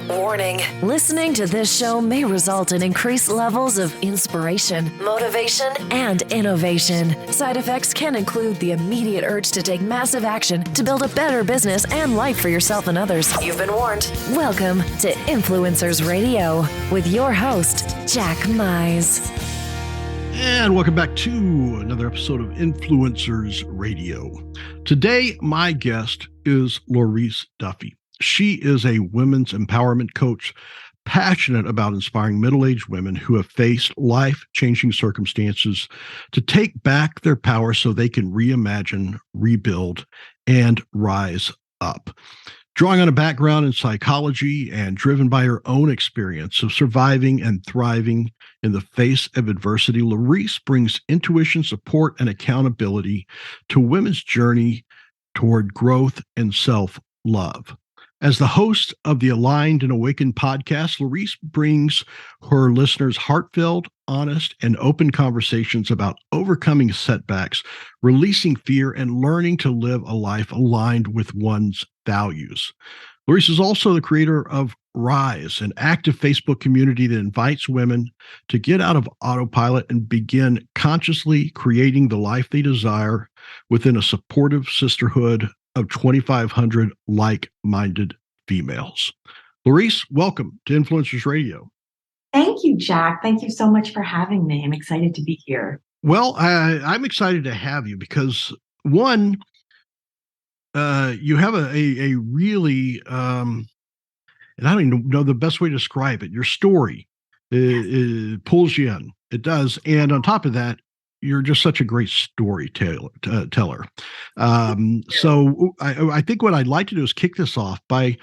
Warning. Listening to this show may result in increased levels of inspiration, motivation, and innovation. Side effects can include the immediate urge to take massive action to build a better business and life for yourself and others. You've been warned. Welcome to Influencers Radio with your host, Jack Mize. And welcome back to another episode of Influencers Radio. Today, my guest is Laurice Duffy. She is a women's empowerment coach, passionate about inspiring middle-aged women who have faced life-changing circumstances to take back their power so they can reimagine, rebuild, and rise up. Drawing on a background in psychology and driven by her own experience of surviving and thriving in the face of adversity, Laurice brings intuition, support, and accountability to women's journey toward growth and self-love. As the host of the Aligned and Awakened podcast, Laurice brings her listeners heartfelt, honest, and open conversations about overcoming setbacks, releasing fear, and learning to live a life aligned with one's values. Laurice is also the creator of Rise, an active Facebook community that invites women to get out of autopilot and begin consciously creating the life they desire within a supportive sisterhood of 2,500 like-minded females. Laurice, welcome to Influencers Radio. Thank you, Jack. Thank you so much for having me. I'm excited to be here. Well, I'm excited to have you because, one, you have a really, and I don't even know the best way to describe it. Your story it pulls you in. It does. And on top of that, you're just such a great storyteller. So I think what I'd like to do is kick this off by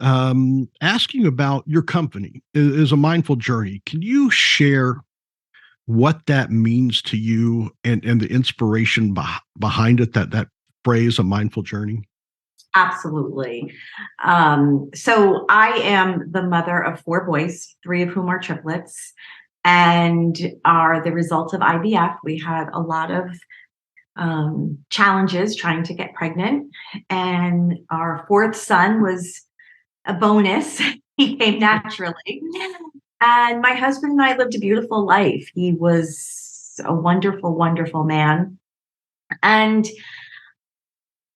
asking about your company is a mindful journey. Can you share what that means to you and the inspiration behind it, that phrase, a mindful journey? Absolutely. So I am the mother of 4 boys, 3 of whom are triplets, and are the result of IVF. We had a lot of challenges trying to get pregnant, and our 4th son was a bonus. He came naturally. And my husband and I lived a beautiful life. He was a wonderful, wonderful man. And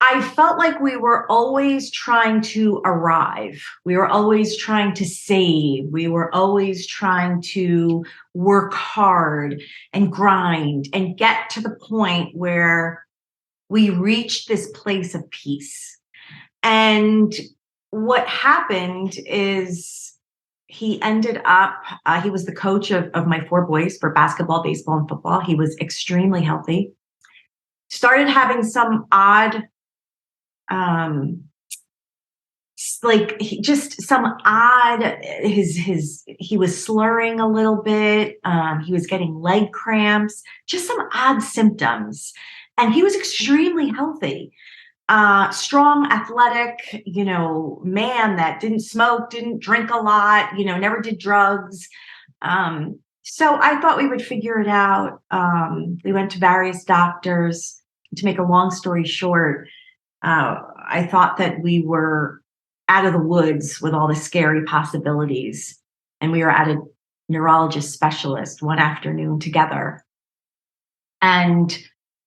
I felt like we were always trying to arrive. We were always trying to save. We were always trying to work hard and grind and get to the point where we reached this place of peace. And what happened is he ended up, he was the coach of my 4 boys for basketball, baseball, and football. He was extremely healthy. Started having some odd he was slurring a little bit. He was getting leg cramps, just some odd symptoms. And he was extremely healthy, strong, athletic, man that didn't smoke, didn't drink a lot, never did drugs. So I thought we would figure it out. We went to various doctors. To make a long story short, I thought that we were out of the woods with all the scary possibilities. And we were at a neurologist specialist one afternoon together. And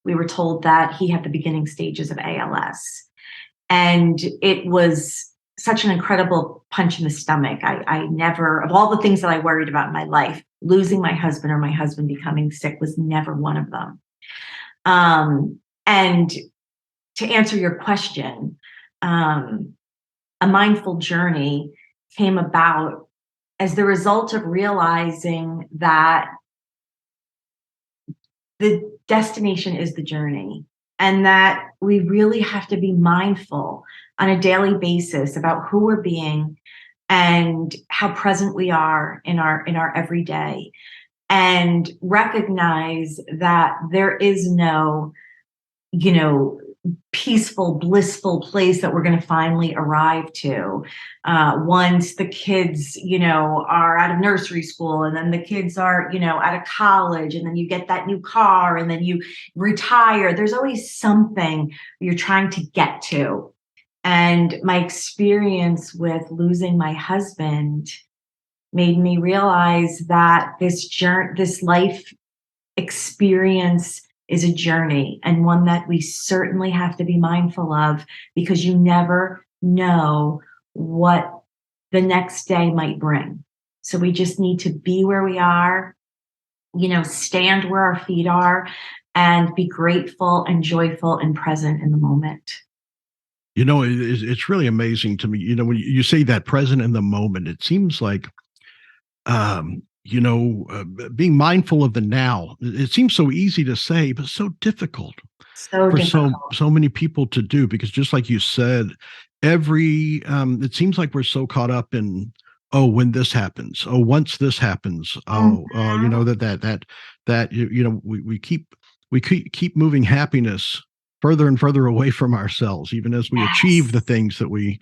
we were told that he had the beginning stages of ALS. And it was such an incredible punch in the stomach. I never, of all the things that I worried about in my life, losing my husband or my husband becoming sick was never one of them. And to answer your question, a mindful journey came about as the result of realizing that the destination is the journey, and that we really have to be mindful on a daily basis about who we're being and how present we are in our everyday, and recognize that there is no, peaceful, blissful place that we're going to finally arrive to once the kids, are out of nursery school, and then the kids are, out of college, and then you get that new car, and then you retire. There's always something you're trying to get to. And my experience with losing my husband made me realize that this life experience is a journey, and one that we certainly have to be mindful of, because you never know what the next day might bring. So we just need to be where we are, stand where our feet are, and be grateful and joyful and present in the moment. It's really amazing to me. When you say that present in the moment, it seems like, being mindful of the now. It seems so easy to say, but so difficult So for difficult. so many people to do. Because just like you said, it seems like we're so caught up in, oh, when this happens, oh, once this happens, Mhm. we keep moving happiness further and further away from ourselves, even as we achieve the Yes. things that we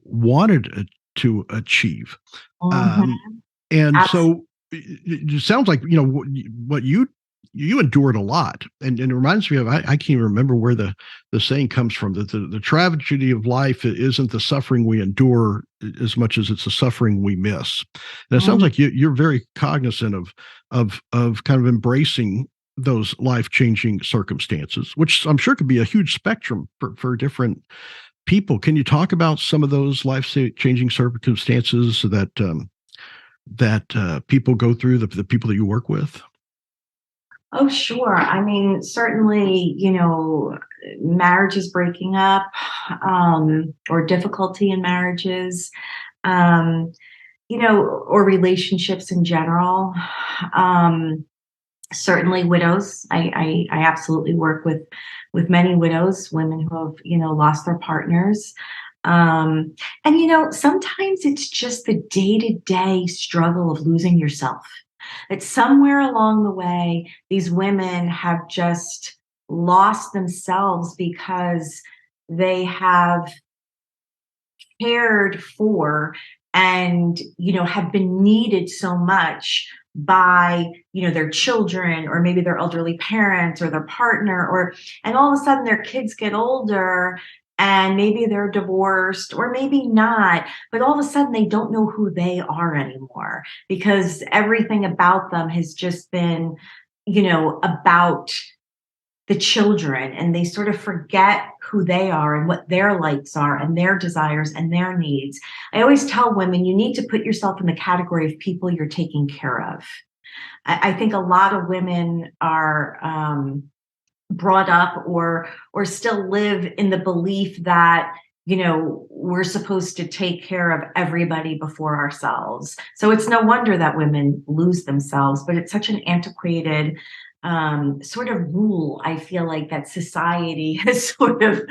wanted to achieve. Mhm. Um, and Absolutely. so it sounds like, what you endured a lot. And it reminds me of, I can't even remember where the saying comes from, that the tragedy of life isn't the suffering we endure as much as it's the suffering we miss. And it sounds like you're very cognizant of kind of embracing those life-changing circumstances, which I'm sure could be a huge spectrum for different people. Can you talk about some of those life-changing circumstances that people go through, the people that you work with? Oh, sure. I mean, certainly, marriages breaking up, or difficulty in marriages, um, or relationships in general. Um, Certainly widows. I absolutely work with many widows, women who have, lost their partners. And, sometimes it's just the day-to-day struggle of losing yourself. That somewhere along the way, these women have just lost themselves because they have cared for and, have been needed so much by, their children, or maybe their elderly parents or their partner, and all of a sudden their kids get older, and maybe they're divorced or maybe not, but all of a sudden they don't know who they are anymore, because everything about them has just been, about the children, and they sort of forget who they are and what their likes are and their desires and their needs. I always tell women, you need to put yourself in the category of people you're taking care of. I think a lot of women are brought up, or still live in the belief that, we're supposed to take care of everybody before ourselves. So it's no wonder that women lose themselves, but it's such an antiquated sort of rule, I feel like, that society has sort of,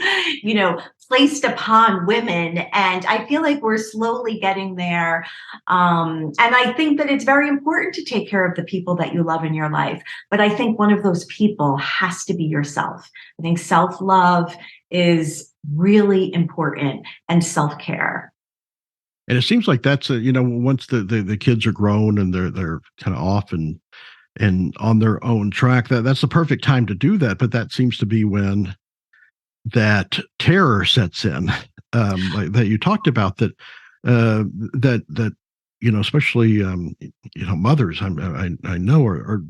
placed upon women. And I feel like we're slowly getting there. And I think that it's very important to take care of the people that you love in your life. But I think one of those people has to be yourself. I think self-love is really important, and self-care. And it seems like that's once the kids are grown and they're kind of off and on their own track, that's the perfect time to do that. But that seems to be when that terror sets in, like that you talked about, that especially mothers, I know are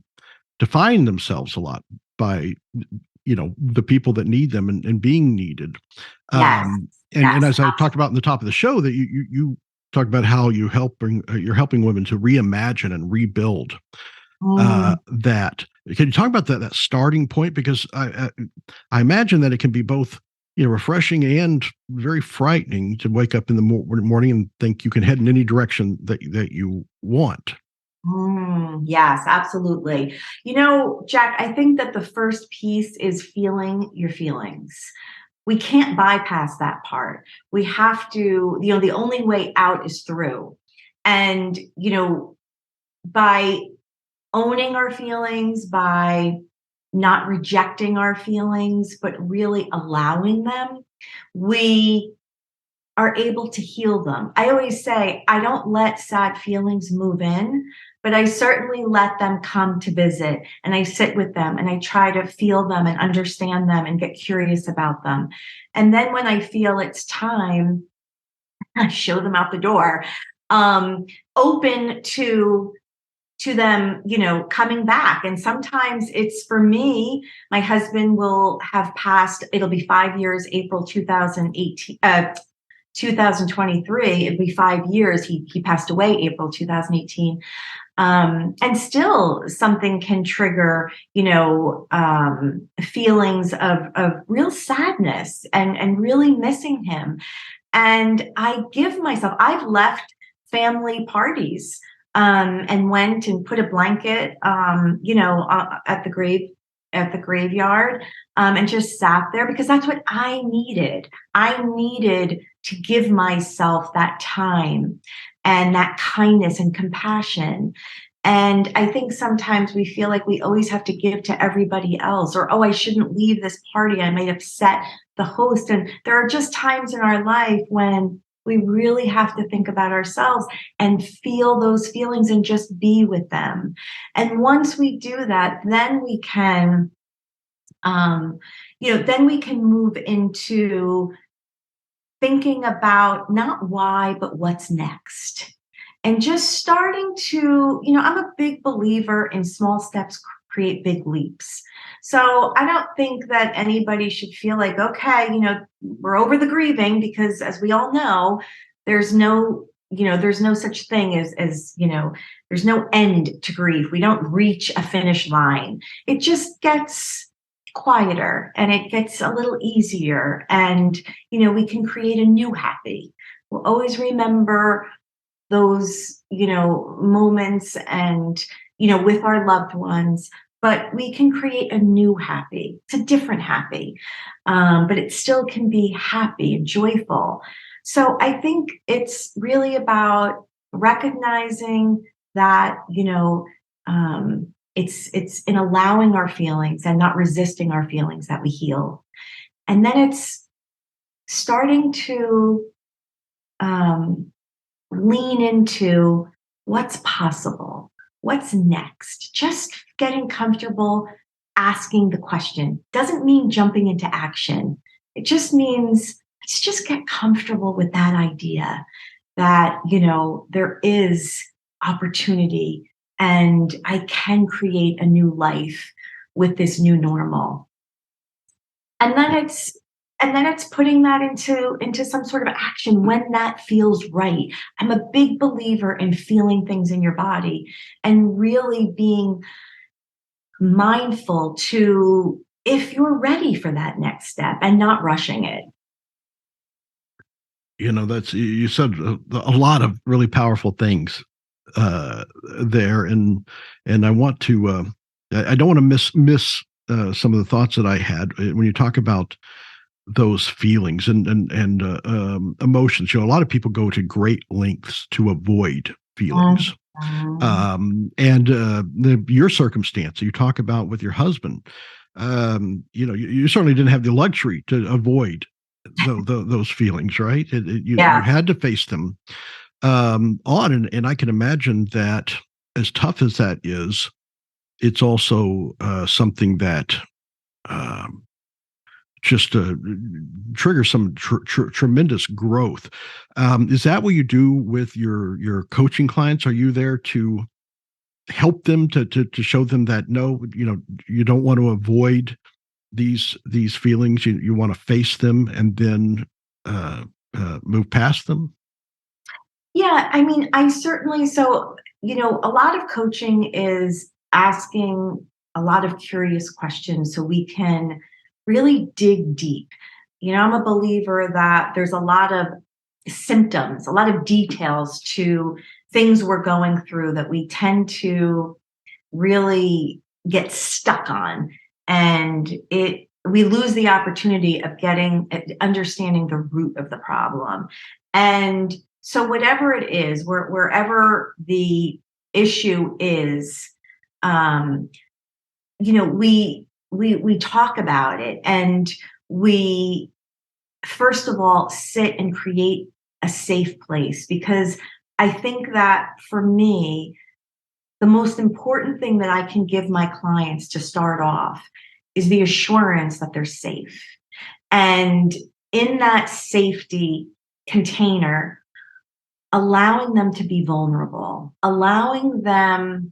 define themselves a lot by the people that need them, and being needed. Yes, And yes, as I talked absolutely. about in the top of the show, that you talked about how you're helping women to reimagine and rebuild that. Can you talk about that starting point? Because I imagine that it can be both, refreshing and very frightening to wake up in the morning and think you can head in any direction that you want. Yes, absolutely. Jack, I think that the first piece is feeling your feelings. We can't bypass that part. We have to, the only way out is through. And, by owning our feelings, by not rejecting our feelings, but really allowing them, we are able to heal them. I always say, I don't let sad feelings move in. but I certainly let them come to visit, and I sit with them and I try to feel them and understand them and get curious about them. And then when I feel it's time, I show them out the door, open to them, coming back. And sometimes it's, for me, my husband will have passed, it'll be 5 years, April 2023. It'll be 5 years. He passed away April 2018. And still something can trigger, feelings of real sadness and really missing him. And I've left family parties, and went and put a blanket, at the graveyard, and just sat there, because that's what I needed. I needed to give myself that time and that kindness and compassion. And I think sometimes we feel like we always have to give to everybody else, or, oh, I shouldn't leave this party, I might upset the host. And there are just times in our life when we really have to think about ourselves and feel those feelings and just be with them. And once we do that, then we can, then we can move into thinking about not why, but what's next. And just starting to, I'm a big believer in small steps create big leaps. So I don't think that anybody should feel like, okay, we're over the grieving, because as we all know, there's no such thing as there's no end to grief. We don't reach a finish line. It just gets quieter and it gets a little easier, and, we can create a new happy. We'll always remember those, moments and, with our loved ones, but we can create a new happy. It's a different happy, but it still can be happy and joyful. So I think it's really about recognizing that, it's in allowing our feelings and not resisting our feelings that we heal. And then it's starting to lean into what's possible, what's next. Just getting comfortable asking the question doesn't mean jumping into action. It just means let's just get comfortable with that idea that, there is opportunity and I can create a new life with this new normal. And then it's putting that into some sort of action when that feels right. I'm a big believer in feeling things in your body and really being mindful to if you're ready for that next step and not rushing it. That's, you said a lot of really powerful things there, and I want to I don't want to miss some of the thoughts that I had when you talk about those feelings and emotions. A lot of people go to great lengths to avoid feelings. Your circumstance you talk about with your husband, you certainly didn't have the luxury to avoid those feelings, right? You had to face them on, and I can imagine that as tough as that is, it's also something that just trigger some tremendous growth. Is that what you do with your coaching clients? Are you there to help them to show them that no, you don't want to avoid these feelings. You want to face them and then move past them? Yeah, I mean, I certainly, so, a lot of coaching is asking a lot of curious questions so we can really dig deep. I'm a believer that there's a lot of symptoms, a lot of details to things we're going through that we tend to really get stuck on. And we lose the opportunity of understanding the root of the problem. And so whatever it is, wherever the issue is, we talk about it, and we first of all sit and create a safe place, because I think that for me, the most important thing that I can give my clients to start off is the assurance that they're safe. And in that safety container, allowing them to be vulnerable, allowing them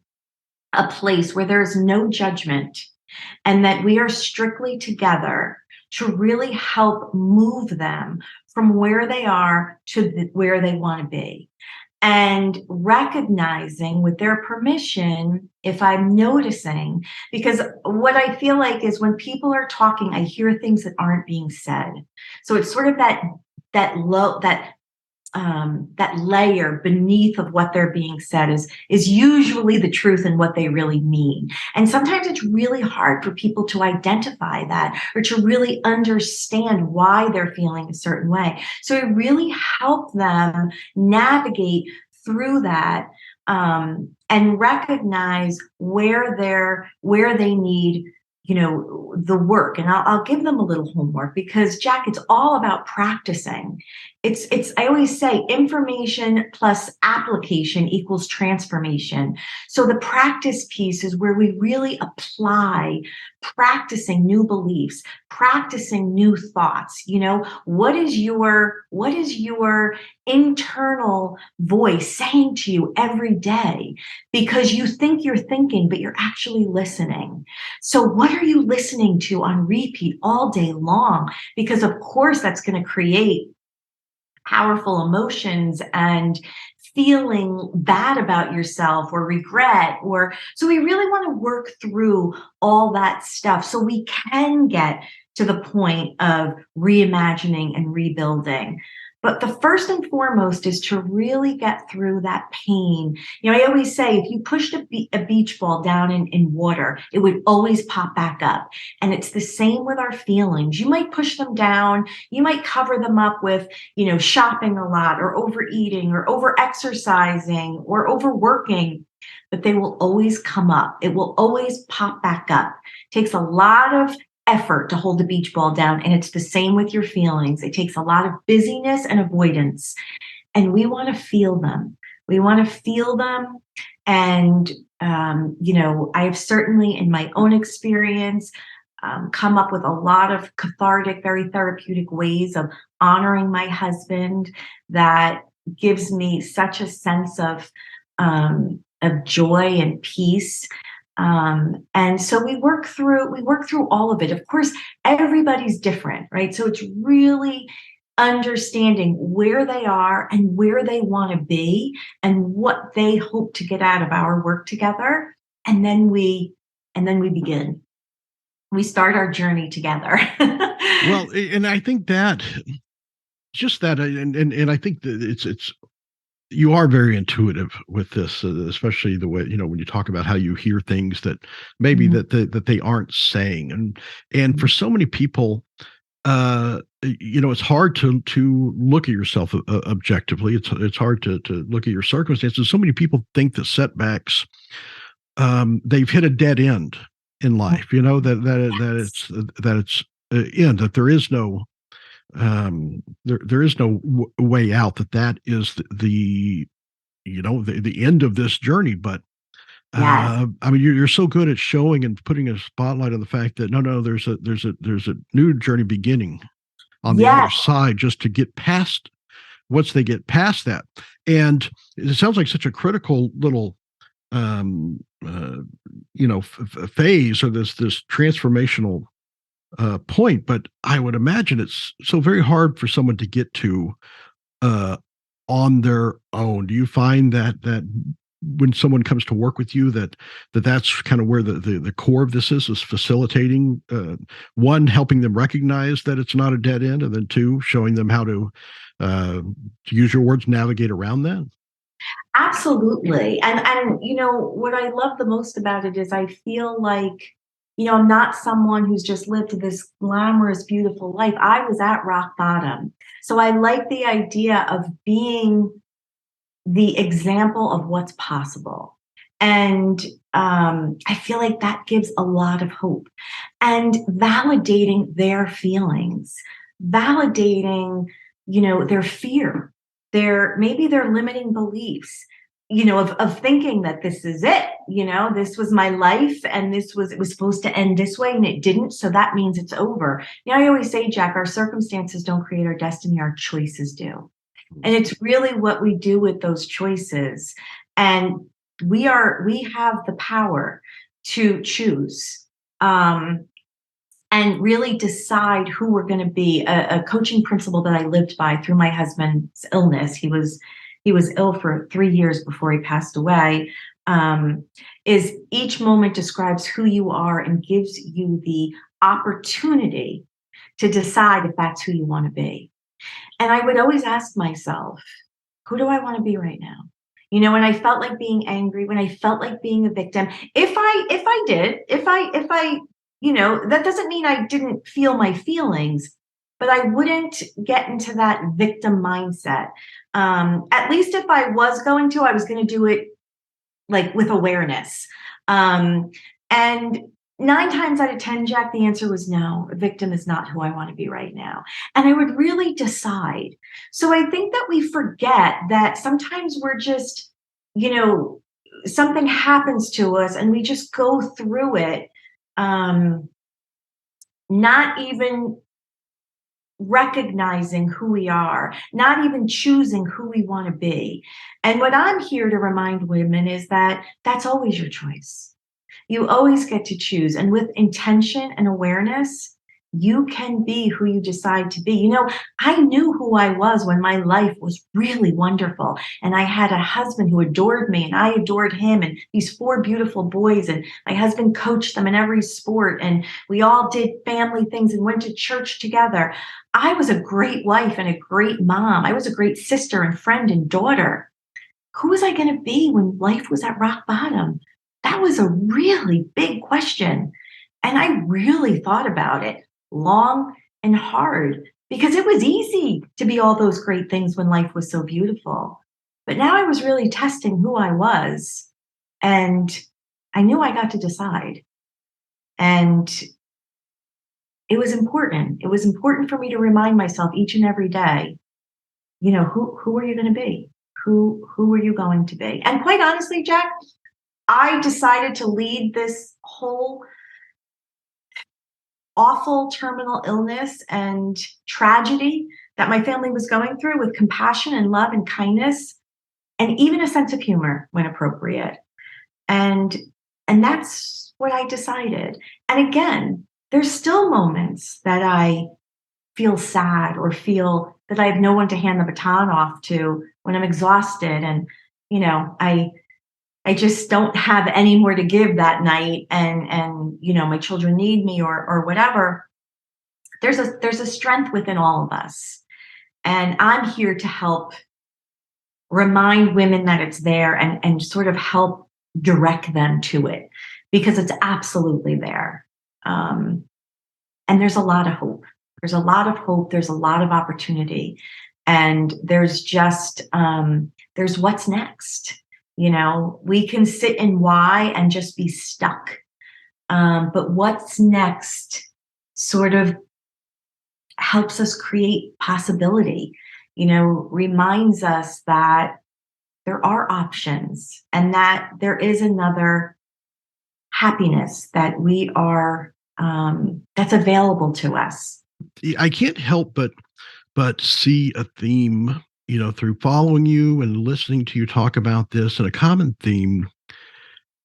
a place where there's no judgment, and that we are strictly together to really help move them from where they are to where they want to be. And recognizing with their permission, if I'm noticing, because what I feel like is when people are talking, I hear things that aren't being said. So it's sort of that layer beneath of what they're being said is usually the truth and what they really mean. And sometimes it's really hard for people to identify that or to really understand why they're feeling a certain way. So I really help them navigate through that, and recognize where they need, the work. And I'll give them a little homework because, Jack, it's all about practicing. I always say information plus application equals transformation. So the practice piece is where we really apply practicing new beliefs, practicing new thoughts. What is your internal voice saying to you every day? Because you think you're thinking, but you're actually listening. So what are you listening to on repeat all day long? Because of course that's going to create powerful emotions and feeling bad about yourself or regret, so we really want to work through all that stuff so we can get to the point of reimagining and rebuilding. But the first and foremost is to really get through that pain. I always say, if you pushed a beach ball down in water, it would always pop back up. And it's the same with our feelings. You might push them down. You might cover them up with, shopping a lot or overeating or over-exercising or overworking, but they will always come up. It will always pop back up. It takes a lot of effort to hold the beach ball down. And it's the same with your feelings. It takes a lot of busyness and avoidance. And we want to feel them. We want to feel them. And, I have certainly in my own experience come up with a lot of cathartic, very therapeutic ways of honoring my husband that gives me such a sense of joy and peace. And so we work through all of it. Of course, everybody's different, right? So it's really understanding where they are and where they want to be and what they hope to get out of our work together. And then we begin. We start our journey together. Well, and I think that just that, and I think that it's you are very intuitive with this, especially the way, when you talk about how you hear things that maybe that they aren't saying. And for so many people, it's hard to look at yourself objectively. It's hard to look at your circumstances. So many people think that setbacks, they've hit a dead end in life, that it's end, that there is no there is no way out, that is the end of this journey. But Yes. I mean, you're so good at showing and putting a spotlight on the fact that no, there's a new journey beginning on the other Yes. side, just to get past once they get past that. And it sounds like such a critical little phase, or this transformational point. But I would imagine it's so very hard for someone to get to on their own. Do you find that when someone comes to work with you, that's kind of where the core of this is facilitating, one, helping them recognize that it's not a dead end, and then two, showing them how to use your words, navigate around that? Absolutely. And what I love the most about it is I feel like, I'm not someone who's just lived this glamorous, beautiful life. I was at rock bottom. So I like the idea of being the example of what's possible. And I feel like that gives a lot of hope. And validating their feelings, validating, their fear, maybe their limiting beliefs, of thinking that this is it, this was my life and it was supposed to end this way and it didn't. So that means it's over. I always say, Jack, our circumstances don't create our destiny, our choices do. And it's really what we do with those choices. And we have the power to choose, and really decide who we're going to be. A coaching principle that I lived by through my husband's illness. He was ill for 3 years before he passed away. Is each moment describes who you are and gives you the opportunity to decide if that's who you want to be. And I would always ask myself, who do I want to be right now? When I felt like being angry, when I felt like being a victim, if I that doesn't mean I didn't feel my feelings, but I wouldn't get into that victim mindset. At least if I was going to, I was going to do it like with awareness. And 9 times out of 10, Jack, the answer was no. A victim is not who I want to be right now. And I would really decide. So I think that we forget that sometimes we're just, something happens to us and we just go through it, not even recognizing who we are, not even choosing who we want to be. And what I'm here to remind women is that that's always your choice. You always get to choose. And with intention and awareness, you can be who you decide to be. I knew who I was when my life was really wonderful. And I had a husband who adored me and I adored him, and these 4 beautiful boys. And my husband coached them in every sport. And we all did family things and went to church together. I was a great wife and a great mom. I was a great sister and friend and daughter. Who was I going to be when life was at rock bottom? That was a really big question. And I really thought about it long and hard, because it was easy to be all those great things when life was so beautiful. But now I was really testing who I was, and I knew I got to decide. And it was important. It was important for me to remind myself each and every day, who are you going to be? Who are you going to be? And quite honestly, Jack, I decided to lead this whole awful terminal illness and tragedy that my family was going through with compassion and love and kindness, and even a sense of humor when appropriate. And that's what I decided. And again, there's still moments that I feel sad or feel that I have no one to hand the baton off to when I'm exhausted and, I just don't have any more to give that night, and my children need me or whatever. There's a strength within all of us, and I'm here to help remind women that it's there and sort of help direct them to it, because it's absolutely there. And there's a lot of hope. There's a lot of hope. There's a lot of opportunity, and there's just there's what's next. We can sit in why and just be stuck. But what's next sort of helps us create possibility, reminds us that there are options and that there is another happiness that we are, that's available to us. I can't help but see a theme, through following you and listening to you talk about this, and a common theme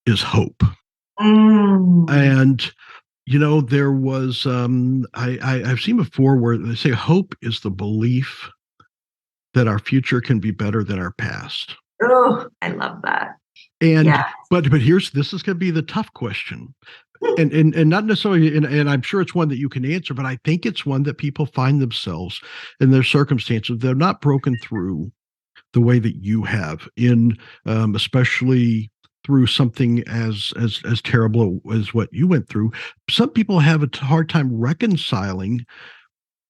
is hope. And there was I've seen before where they say hope is the belief that our future can be better than our past. Oh, I love that. And yeah. but this is going to be the tough question. And not necessarily, and I'm sure it's one that you can answer, but I think it's one that people find themselves in their circumstances. They're not broken through the way that you have, especially through something as terrible as what you went through. Some people have a hard time reconciling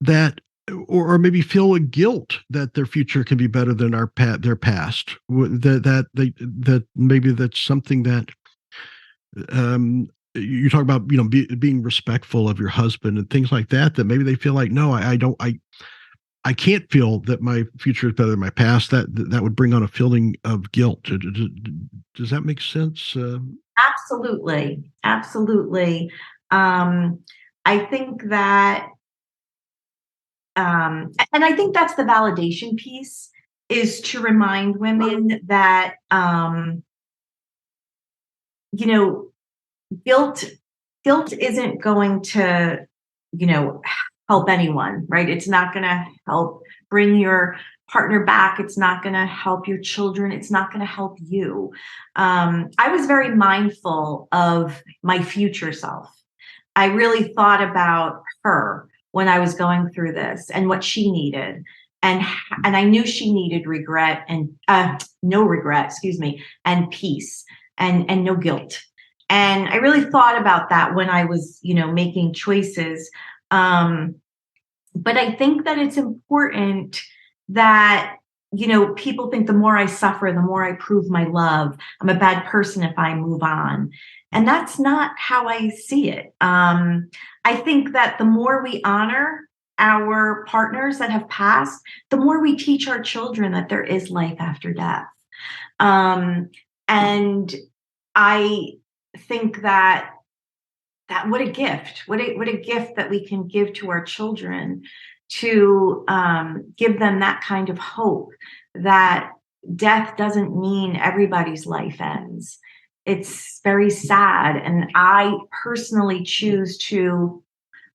that, or maybe feel a guilt that their future can be better than their past. That maybe that's something that you talk about, being respectful of your husband and things like that. That maybe they feel like, no, I don't. I can't feel that my future is better than my past, that would bring on a feeling of guilt. Does that make sense? Absolutely. Absolutely. I think that, and I think that's the validation piece, is to remind women that, you know, guilt isn't going to, you know, help anyone, right? It's not going to help bring your partner back. It's not going to help your children. It's not going to help you. I was very mindful of my future self. I really thought about her when I was going through this and what she needed. And I knew she needed regret and no regret, excuse me, and peace and no guilt. And I really thought about that when I was, making choices. But I think that it's important that, people think the more I suffer, the more I prove my love. I'm a bad person if I move on. And that's not how I see it. I think that the more we honor our partners that have passed, the more we teach our children that there is life after death. And I think that what a gift, what a gift that we can give to our children, to give them that kind of hope that death doesn't mean everybody's life ends. It's very sad. And I personally choose to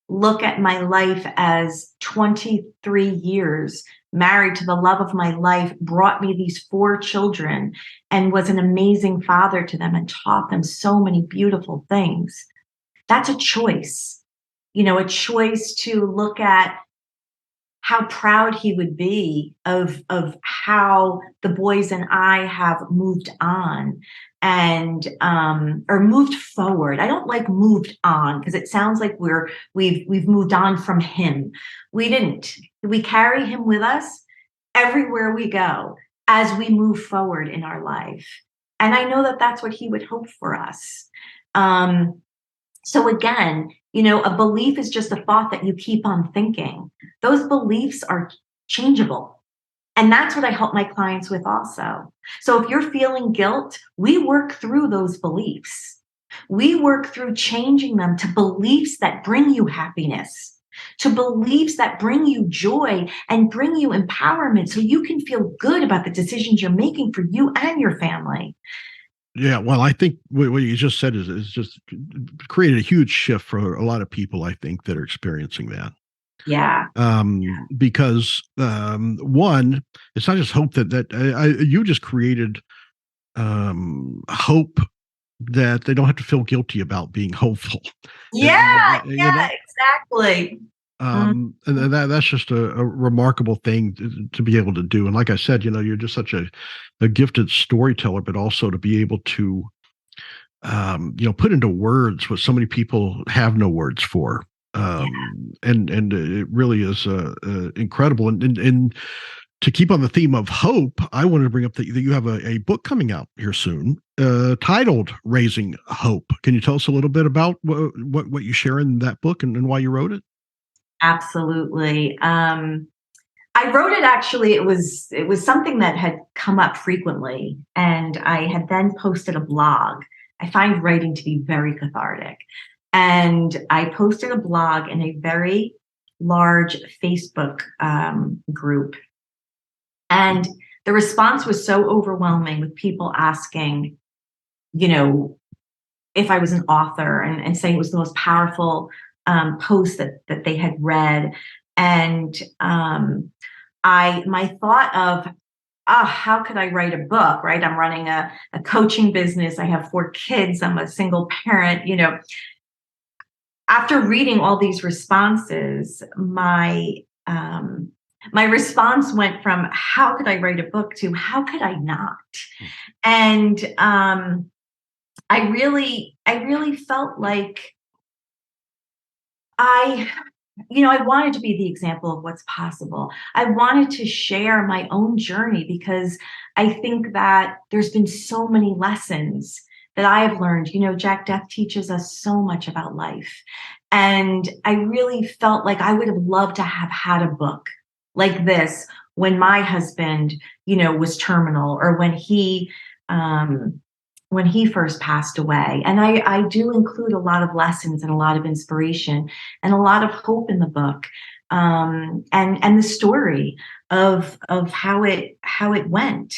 look at my life as 23 years married to the love of my life, brought me these 4 children, and was an amazing father to them and taught them so many beautiful things. That's a choice, a choice to look at how proud he would be of how the boys and I have moved on and or moved forward. I don't like moved on because it sounds like we've moved on from him. We didn't. We carry him with us everywhere we go as we move forward in our life. And I know that that's what he would hope for us. So again, a belief is just a thought that you keep on thinking. Those beliefs are changeable. And that's what I help my clients with also. So if you're feeling guilt, we work through those beliefs. We work through changing them to beliefs that bring you happiness, to beliefs that bring you joy and bring you empowerment so you can feel good about the decisions you're making for you and your family. Yeah, well, I think what you just said is just created a huge shift for a lot of people, I think, that are experiencing that. Yeah. Because one, it's not just hope that you just created hope that they don't have to feel guilty about being hopeful. Yeah, exactly. And that's just a remarkable thing to be able to do. And like I said, you're just such a gifted storyteller, but also to be able to, put into words what so many people have no words for. And it really is incredible. And to keep on the theme of hope, I wanted to bring up that you have a book coming out here soon, titled "Raising Hope." Can you tell us a little bit about what you share in that book and why you wrote it? Absolutely. I wrote it, actually, it was something that had come up frequently, and I had then posted a blog. I find writing to be very cathartic. And I posted a blog in a very large Facebook group. And the response was so overwhelming, with people asking, if I was an author, and saying it was the most powerful post that they had read. And my thought of, how could I write a book, right? I'm running a coaching business. I have 4 kids. I'm a single parent, After reading all these responses, my response went from how could I write a book to how could I not? And I really felt like I wanted to be the example of what's possible. I wanted to share my own journey because I think that there's been so many lessons that I have learned. Jack, death teaches us so much about life. And I really felt like I would have loved to have had a book like this when my husband, was terminal, or when he first passed away. And I do include a lot of lessons and a lot of inspiration and a lot of hope in the book, and the story of how it went.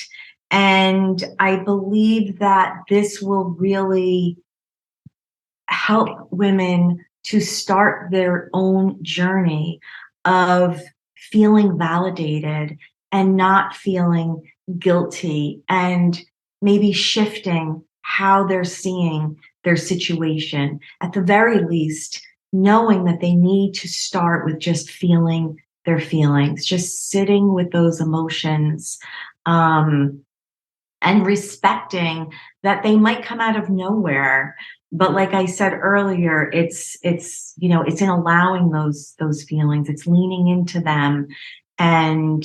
And I believe that this will really help women to start their own journey of feeling validated and not feeling guilty, and maybe shifting how they're seeing their situation. At the very least, knowing that they need to start with just feeling their feelings, just sitting with those emotions, and respecting that they might come out of nowhere. But like I said earlier, it's in allowing those feelings, it's leaning into them, and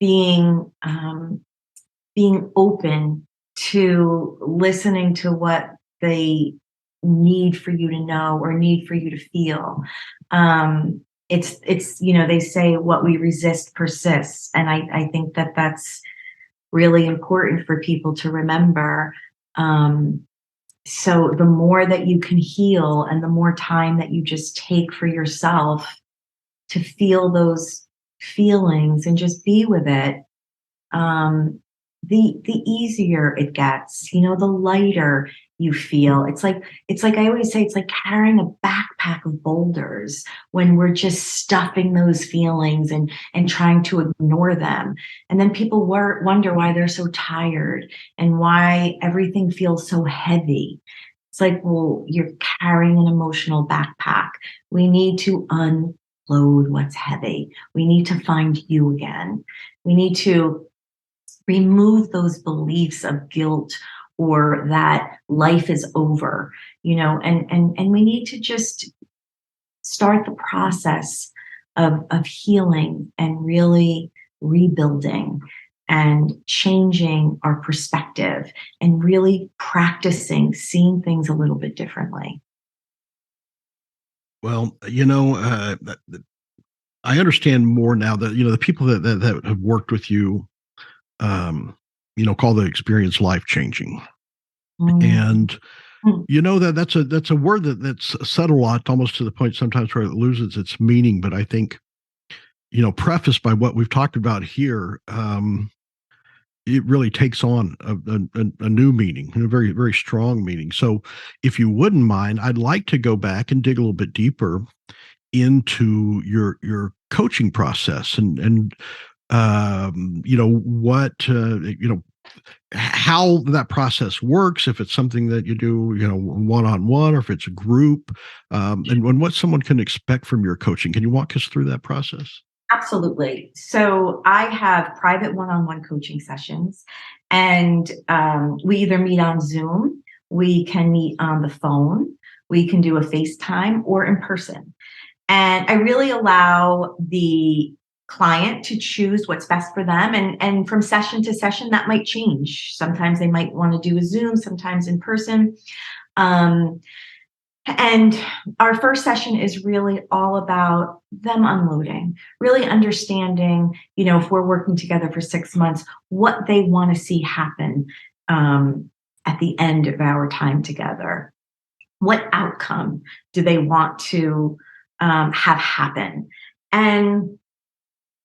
being being open to listening to what they need for you to know or need for you to feel. It's they say what we resist persists, and I think that that's really important for people to remember. So the more that you can heal, and the more time that you just take for yourself to feel those feelings and just be with it, the easier it gets, the lighter you feel. It's like I always say, it's like carrying a backpack of boulders when we're just stuffing those feelings and trying to ignore them. And then people wonder why they're so tired and why everything feels so heavy. It's like, well, you're carrying an emotional backpack. We need to unload what's heavy. We need to find you again. We need to remove those beliefs of guilt or that life is over, and we need to just start the process of healing and really rebuilding and changing our perspective and really practicing seeing things a little bit differently. Well, I understand more now that, the people that have worked with you, call the experience life-changing. And that's a word that's said a lot, almost to the point sometimes where it loses its meaning. But I think, prefaced by what we've talked about here, it really takes on a new meaning, a very, very strong meaning. So if you wouldn't mind, I'd like to go back and dig a little bit deeper into your coaching process, and what how that process works, if it's something that you do, one-on-one, or if it's a group, and what someone can expect from your coaching. Can you walk us through that process? Absolutely. So I have private one-on-one coaching sessions, and we either meet on Zoom, we can meet on the phone, we can do a FaceTime, or in person. And I really allow the client to choose what's best for them. And from session to session, that might change. Sometimes they might want to do a Zoom, sometimes in person. And our first session is really all about them unloading, really understanding, if we're working together for 6 months, what they want to see happen at the end of our time together. What outcome do they want to have happen? And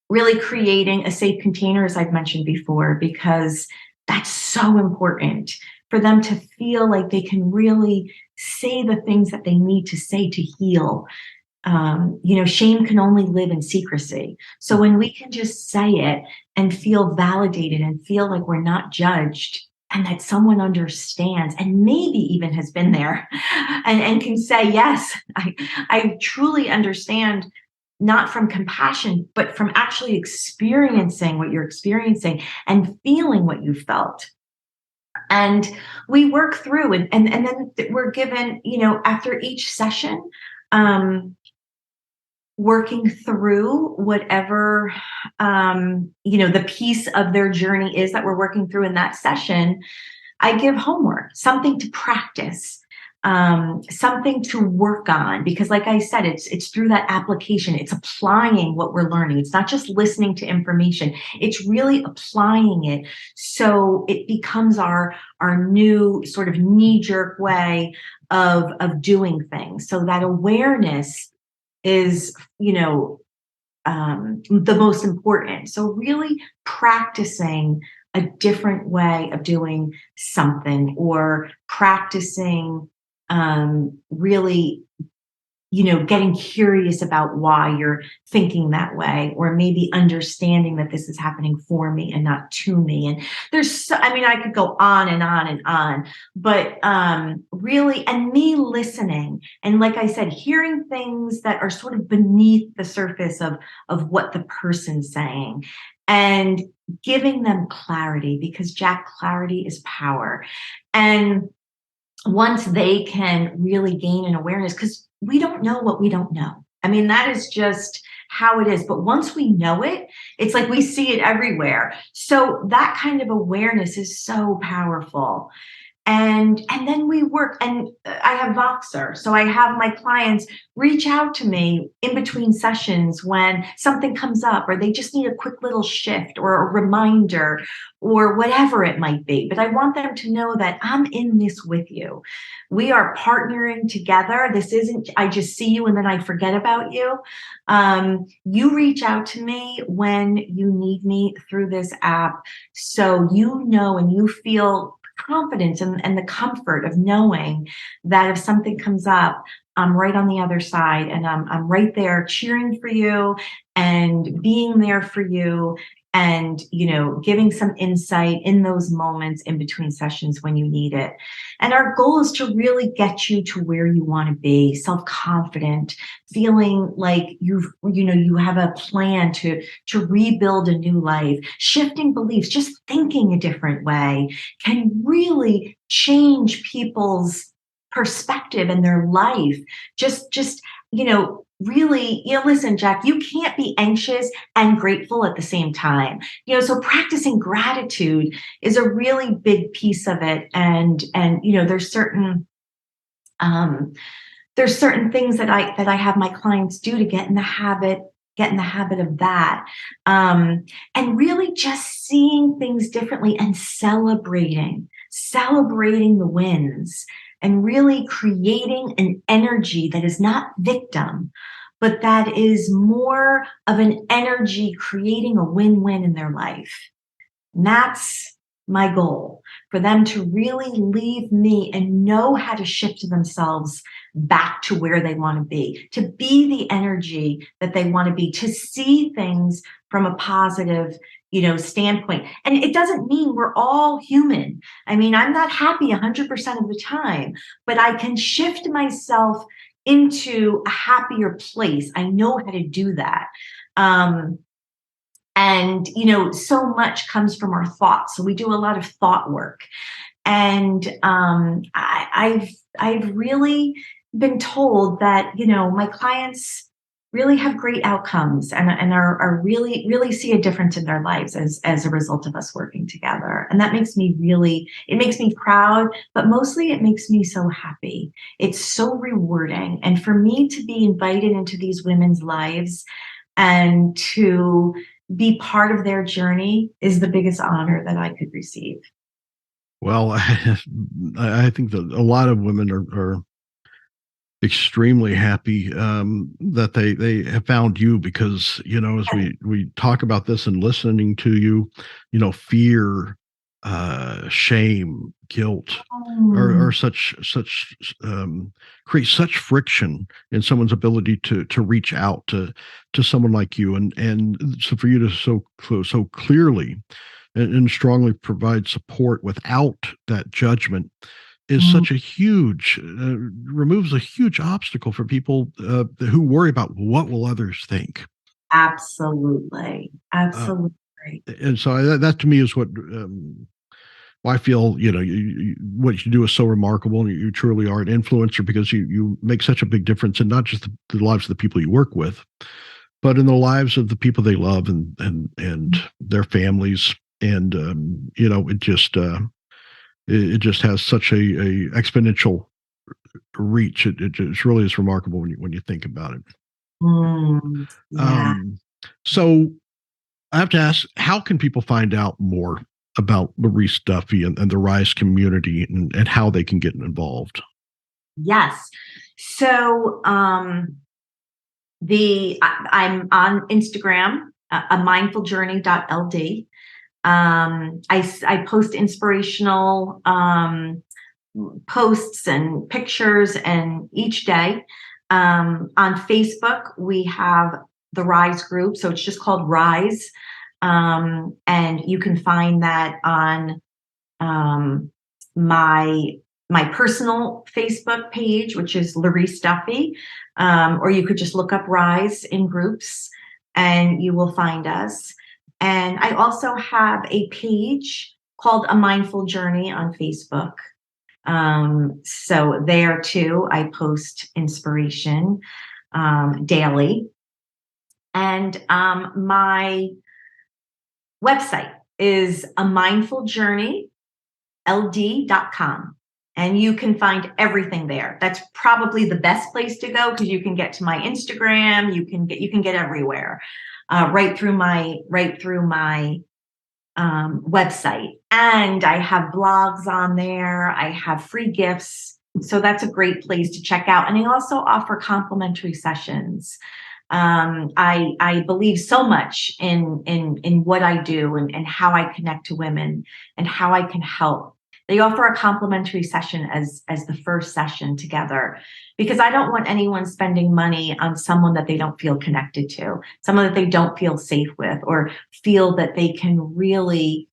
really creating a safe container, as I've mentioned before, because that's so important for them to feel like they can really say the things that they need to say to heal. Shame can only live in secrecy. So when we can just say it and feel validated and feel like we're not judged, and that someone understands and maybe even has been there and can say, yes, I truly understand, not from compassion, but from actually experiencing what you're experiencing and feeling what you felt. And we work through, and then we're given, after each session, working through whatever, the piece of their journey is that we're working through in that session. I give homework, something to practice. something to work on, because like I said, it's through that application. It's applying what we're learning. It's not just listening to information. It's really applying it. So it becomes our new sort of knee-jerk way of doing things. So that awareness is, the most important. So really practicing a different way of doing something, or practicing really, getting curious about why you're thinking that way, or maybe understanding that this is happening for me and not to me. And I could go on and on and on, but really, and me listening. And like I said, hearing things that are sort of beneath the surface of what the person's saying, and giving them clarity, because Jack, clarity is power. And once they can really gain an awareness, because we don't know what we don't know. That is just how it is. But once we know it, it's like we see it everywhere. So that kind of awareness is so powerful. And then we work, and I have Voxer. So I have my clients reach out to me in between sessions when something comes up, or they just need a quick little shift or a reminder or whatever it might be. But I want them to know that I'm in this with you. We are partnering together. This isn't, I just see you and then I forget about you. You reach out to me when you need me through this app. So and you feel confidence and the comfort of knowing that if something comes up, I'm right on the other side, and I'm right there cheering for you and being there for you, and giving some insight in those moments in between sessions when you need it. And our goal is to really get you to where you want to be, self-confident, feeling like you have a plan to rebuild a new life. Shifting beliefs, just thinking a different way, can really change people's perspective in their life. Really, listen, Jack, you can't be anxious and grateful at the same time. So practicing gratitude is a really big piece of it. And there's certain things that I have my clients do to get in the habit of that. And really just seeing things differently and celebrating the wins, and really creating an energy that is not victim, but that is more of an energy creating a win-win in their life. And that's my goal, for them to really leave me and know how to shift themselves back to where they want to be the energy that they want to be, to see things from a positive, standpoint. And it doesn't mean we're all human. I'm not happy 100% of the time, but I can shift myself into a happier place. I know how to do that. And so much comes from our thoughts. So we do a lot of thought work. And I've really been told that, my clients really have great outcomes and are really see a difference in their lives as a result of us working together. And that makes me it makes me proud, but mostly it makes me so happy. It's so rewarding. And for me to be invited into these women's lives and to be part of their journey is the biggest honor that I could receive. Well, I think that a lot of women are extremely happy that they have found you, because as we talk about this and listening to you, fear, shame, guilt are such create such friction in someone's ability to reach out to someone like you, and so for you to so clearly and strongly provide support without that judgment is such a huge, removes a huge obstacle for people who worry about what will others think. Absolutely. And so that to me is what I feel, what you do is so remarkable, and you truly are an influencer, because you make such a big difference in not just the lives of the people you work with, but in the lives of the people they love and their families. And, it just has such a exponential reach. It really is remarkable when you think about it. Yeah. So I have to ask, how can people find out more about Laurice Duffy and the Rise community and how they can get involved? Yes. So I'm on Instagram, a mindfuljourney.ld. I post inspirational posts and pictures and each day. On Facebook, we have the Rise group. So it's just called Rise. And you can find that on my personal Facebook page, which is Laurice Duffy, or you could just look up Rise in groups and you will find us. And I also have a page called A Mindful Journey on Facebook. So there too, I post inspiration daily. And my website is amindfuljourneyld.com. And you can find everything there. That's probably the best place to go because you can get to my Instagram. You can get everywhere, right through my website. And I have blogs on there. I have free gifts. So that's a great place to check out. And I also offer complimentary sessions. I believe so much in what I do and how I connect to women and how I can help. They offer a complimentary session as the first session together, because I don't want anyone spending money on someone that they don't feel connected to, someone that they don't feel safe with, or feel that they can really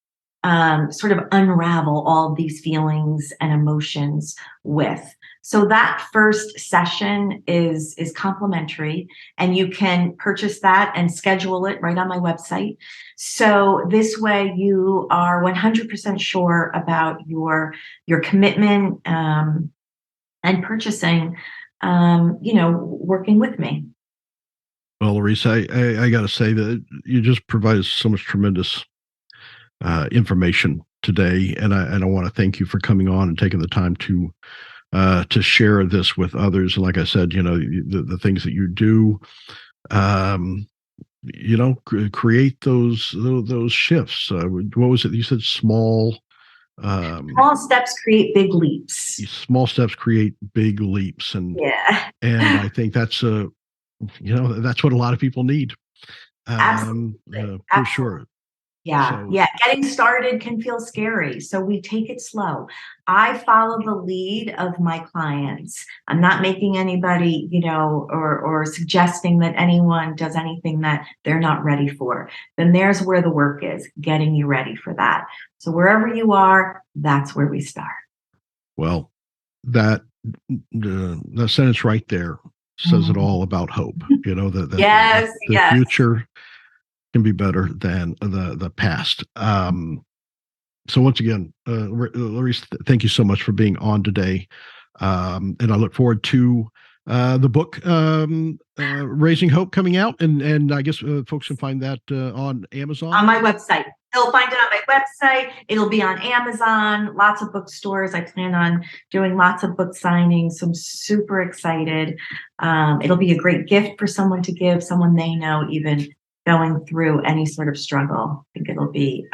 sort of unravel all these feelings and emotions with. So that first session is complimentary, and you can purchase that and schedule it right on my website. So this way you are 100% sure about your commitment and purchasing, working with me. Well, Laurice, I got to say that you just provided so much tremendous information today, and I want to thank you for coming on and taking the time to share this with others. And like I said, the things that you do, create those shifts. What was it you said? Small steps create big leaps. Small steps create big leaps, and I think that's that's what a lot of people need. Absolutely. For sure. Yeah. Getting started can feel scary. So we take it slow. I follow the lead of my clients. I'm not making anybody, or suggesting that anyone does anything that they're not ready for. Then there's where the work is, getting you ready for that. So wherever you are, that's where we start. Well, that sentence right there says it all about hope. The future can be better than the past. So once again, Laurice, thank you so much for being on today. And I look forward to the book, Raising Hope, coming out. And I guess folks can find that on Amazon. On my website. They'll find it on my website. It'll be on Amazon, lots of bookstores. I plan on doing lots of book signings. So I'm super excited. It'll be a great gift for someone to give, someone they know, even going through any sort of struggle. I think it'll be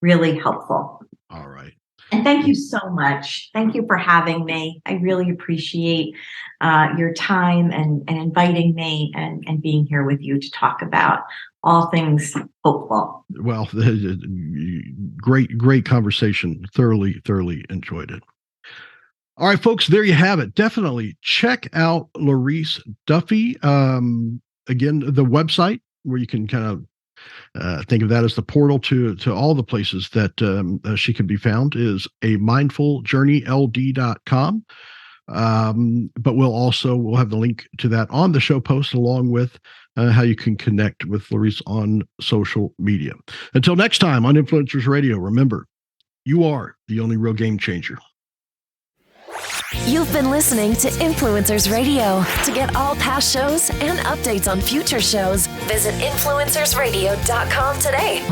really helpful. All right. And thank you so much. Thank you for having me. I really appreciate your time and inviting me and being here with you to talk about all things hopeful. Well, great conversation. Thoroughly enjoyed it. All right, folks, there you have it. Definitely check out Laurice Duffy. Again, the website, where you can kind of think of that as the portal to all the places that she can be found, is a mindfuljourneyld.com. But we'll have the link to that on the show post, along with how you can connect with Laurice on social media. Until next time on Influencers Radio, remember, you are the only real game changer. You've been listening to Influencers Radio. To get all past shows and updates on future shows, visit influencersradio.com today.